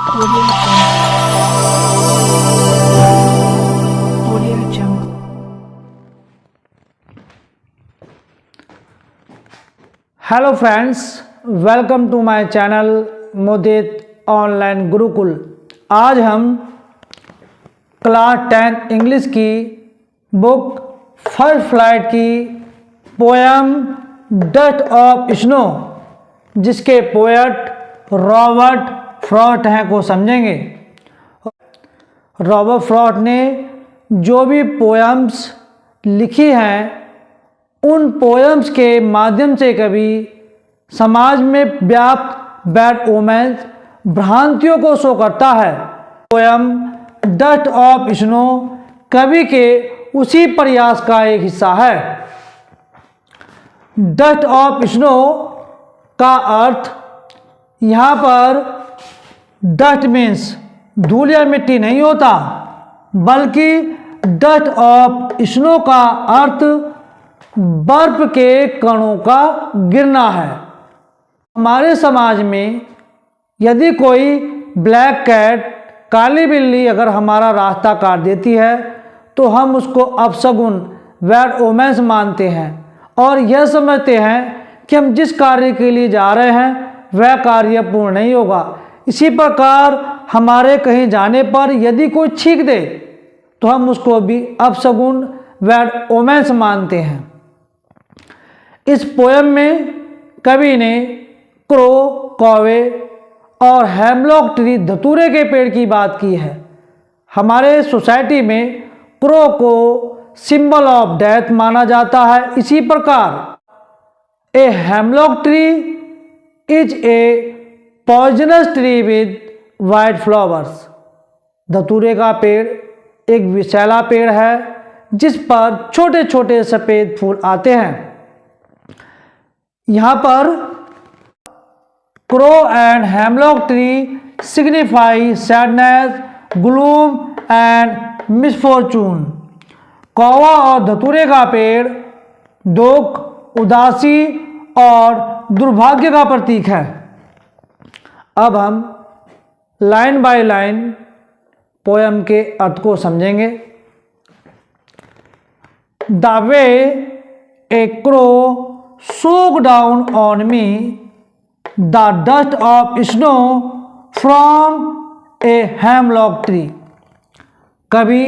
Audio Jungle. Hello friends, welcome to my channel Modit online Gurukul. आज हम class 10 English की book first flight की poem dust of snow, जिसके poet Robert Frost हैं, को समझेंगे। रॉबर्ट फ्रॉस्ट ने जो भी पोएम्स लिखी हैं, उन पोएम्स के माध्यम से कवि समाज में व्याप्त बैड ओमेंस, भ्रांतियों को शो करता है। पोएम डस्ट ऑफ स्नो कवि के उसी प्रयास का एक हिस्सा है। डस्ट ऑफ स्नो का अर्थ यहाँ पर डस्ट मीन्स धूल या मिट्टी नहीं होता, बल्कि डस्ट ऑफ स्नो का अर्थ बर्फ के कणों का गिरना है। हमारे समाज में यदि कोई ब्लैक कैट, काली बिल्ली अगर हमारा रास्ता काट देती है तो हम उसको अपशगुन, बैड ओमेंस मानते हैं और यह समझते हैं कि हम जिस कार्य के लिए जा रहे हैं वह कार्य पूर्ण नहीं होगा। इसी प्रकार हमारे कहीं जाने पर यदि कोई छींक दे तो हम उसको भी अपशगुन, बैड ओमेंस मानते हैं। इस पोएम में कवि ने क्रो, कौवे और हेमलॉक ट्री, धतूरे के पेड़ की बात की है। हमारे सोसाइटी में क्रो को सिंबल ऑफ डेथ माना जाता है। इसी प्रकार a hemlock tree is a poisonous tree with white flowers. धतूरे का पेड़ एक विषैला पेड़ है जिस पर छोटे छोटे सफ़ेद फूल आते हैं। यहाँ पर crow and hemlock tree signify sadness, gloom and misfortune. कौवा और धतूरे का पेड़ दुख, उदासी और दुर्भाग्य का प्रतीक है। अब हम लाइन बाय लाइन पोएम के अर्थ को समझेंगे। The way A crow soak down on me the dust of snow from A hemlock tree. कभी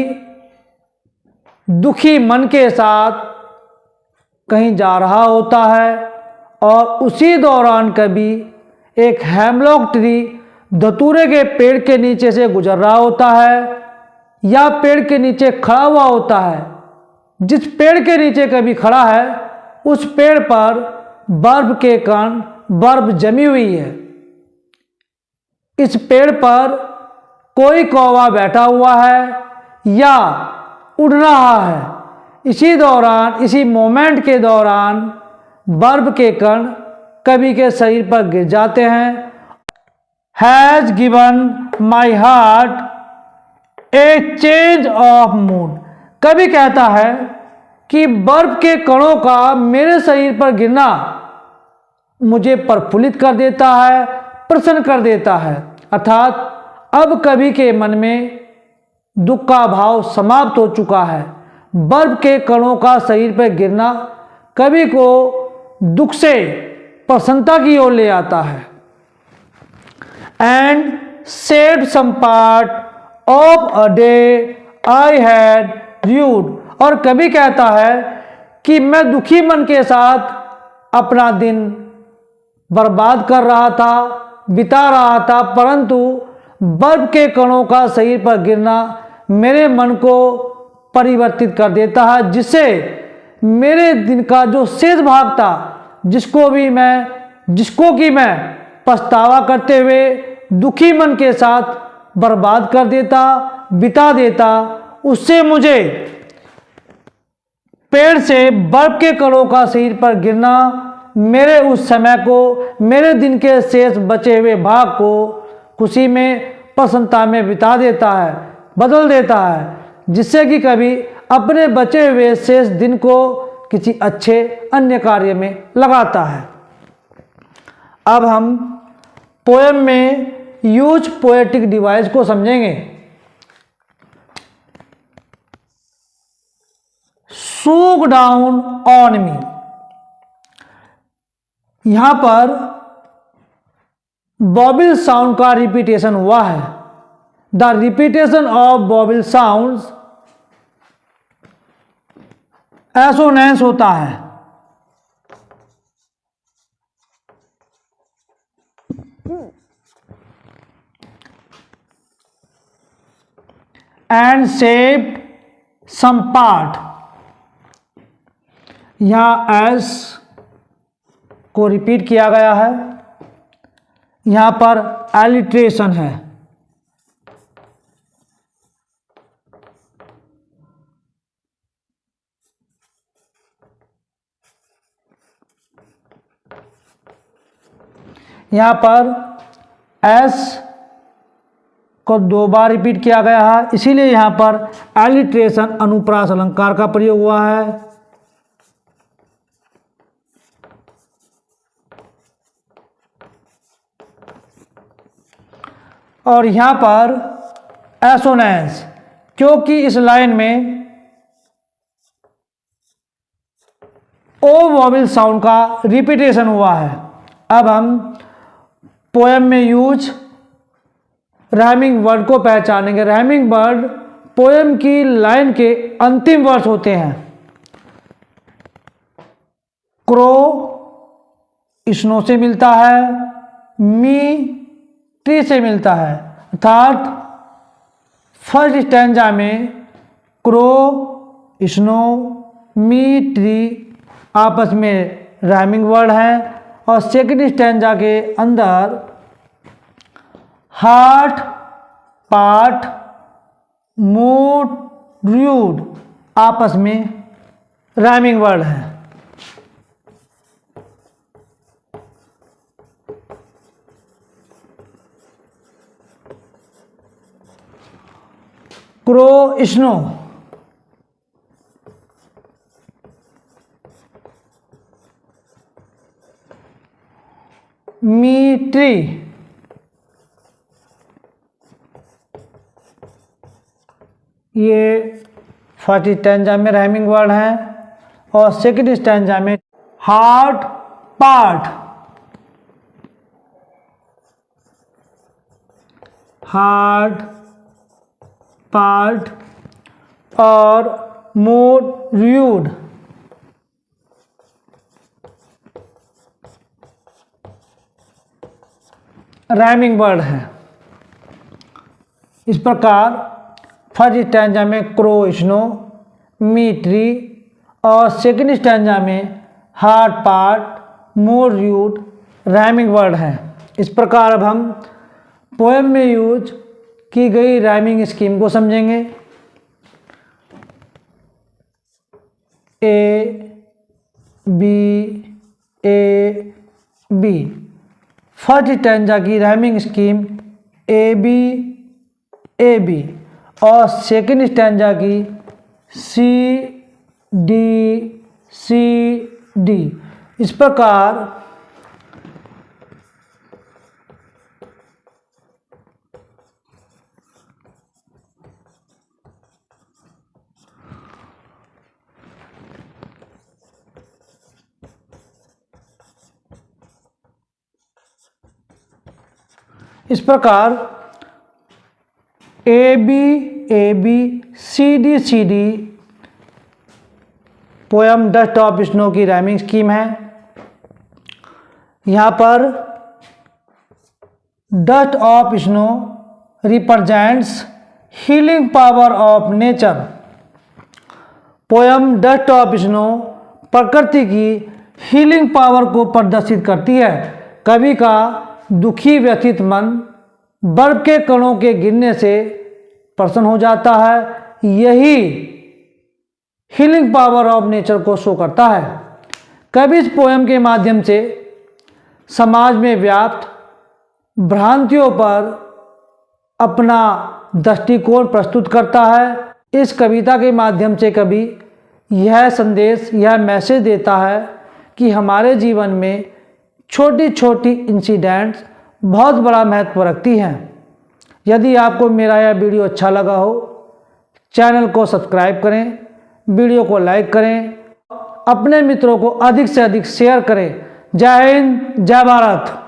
दुखी मन के साथ कहीं जा रहा होता है और उसी दौरान कभी एक हेमलॉक ट्री, धतूरे के पेड़ के नीचे से गुजर रहा होता है या पेड़ के नीचे खड़ा हुआ होता है। जिस पेड़ के नीचे कभी खड़ा है उस पेड़ पर बर्फ के कण, बर्फ जमी हुई है। इस पेड़ पर कोई कौवा बैठा हुआ है या उड़ रहा है। इसी दौरान, इसी मोमेंट के दौरान बर्फ के कण कवि के शरीर पर गिर जाते हैं। Has given my heart A change of mood. कवि कहता है कि बर्फ के कणों का मेरे शरीर पर गिरना मुझे प्रफुल्लित कर देता है, प्रसन्न कर देता है। अर्थात अब कवि के मन में दुख का भाव समाप्त हो चुका है। बर्फ के कणों का शरीर पर गिरना कवि को दुख से प्रसन्नता की ओर ले आता है। And saved some part of a day I had rued. और कवि कहता है कि मैं दुखी मन के साथ अपना दिन बर्बाद कर रहा था, बिता रहा था, परंतु बर्फ के कणों का शरीर पर गिरना मेरे मन को परिवर्तित कर देता है, जिससे मेरे दिन का जो शेष भाग था, जिसको कि मैं पछतावा करते हुए दुखी मन के साथ बर्बाद कर देता, बिता देता, उससे मुझे पेड़ से बर्फ के कणों का शरीर पर गिरना मेरे उस समय को, मेरे दिन के शेष बचे हुए भाग को खुशी में, प्रसन्नता में बिता देता है, बदल देता है, जिससे कि कभी अपने बचे हुए शेष दिन को किसी अच्छे अन्य कार्य में लगाता है। अब हम पोएम में यूज पोएटिक डिवाइस को समझेंगे। सूक डाउन ऑन मी, यहां पर बॉबिल साउंड का रिपीटेशन हुआ है। The repetition of vowel sounds assonance होता है। एंड शेप्ड सम पार्ट, यहां एस को रिपीट किया गया है, यहां पर एलिट्रेशन है। यहां पर एस को 2 बार रिपीट किया गया है, इसीलिए यहां पर एलिट्रेशन अनुप्रास अलंकार का प्रयोग हुआ है। और यहां पर एसोनेंस, क्योंकि इस लाइन में ओ वॉवेल साउंड का रिपीटेशन हुआ है। अब हम पोएम में यूज राइमिंग वर्ड को पहचानेंगे। राइमिंग वर्ड पोएम की लाइन के अंतिम वर्ड्स होते हैं। क्रो स्नो से मिलता है, मी ट्री से मिलता है, अर्थात फर्स्ट स्टैंजा में क्रो, स्नो, मी, ट्री आपस में राइमिंग वर्ड है, और सेकंड स्टैंजा के अंदर हार्ट, पार्ट, मूड, र्यूड आपस में राइमिंग वर्ड है। क्रो स्नो, मी ट्री, ये फर्स्ट स्टैंजा में राइमिंग वर्ड है, और सेकंड स्टैंजा में हार्ट, पार्ट, हार्ट, पार्ट और मूड, र्यूड राइमिंग वर्ड है। इस प्रकार फर्स्ट स्टैंजा में क्रो स्नो, मी ट्री, और सेकंड स्टैंजा में heart, part, mood, rude rhyming word है। इस प्रकार अब हम पोएम में यूज की गई राइमिंग स्कीम को समझेंगे। ए बी फर्स्ट स्टैंजा की राइमिंग स्कीम ए बी, और सेकंड स्टैंजा की सी डी। इस प्रकार A B C D poem dust of snow की राइमिंग स्कीम है। यहाँ पर dust of snow represents healing power of nature. Poem dust of snow प्रकृति की हीलिंग पावर को प्रदर्शित करती है। कवि का दुखी व्यथित मन बर्फ के कणों के गिरने से प्रसन्न हो जाता है। यही हीलिंग पावर ऑफ नेचर को शो करता है। कवि इस पोएम के माध्यम से समाज में व्याप्त भ्रांतियों पर अपना दृष्टिकोण प्रस्तुत करता है। इस कविता के माध्यम से कवि यह संदेश, यह मैसेज देता है कि हमारे जीवन में छोटी छोटी इंसिडेंट्स बहुत बड़ा महत्व रखती हैं। यदि आपको मेरा यह वीडियो अच्छा लगा हो, चैनल को सब्सक्राइब करें, वीडियो को लाइक करें, अपने मित्रों को अधिक से अधिक शेयर करें। जय हिंद, जय भारत।